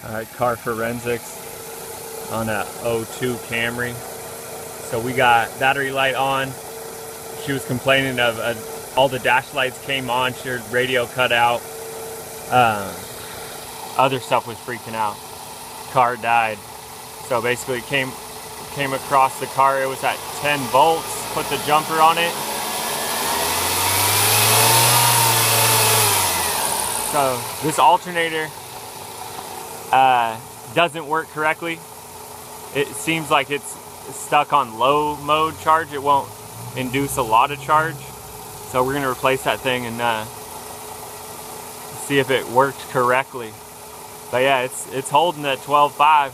Alright, car forensics on a '02 Camry. So we got battery light on. She was complaining of all the dash lights came on, her radio cut out. Other stuff was freaking out. Car died. So basically came across the car, it was at 10 volts, put the jumper on it. So this alternator doesn't work correctly. It seems like it's stuck on low mode charge. It won't induce a lot of charge. So we're gonna replace that thing and see if it worked correctly. But yeah, it's holding at 12.5.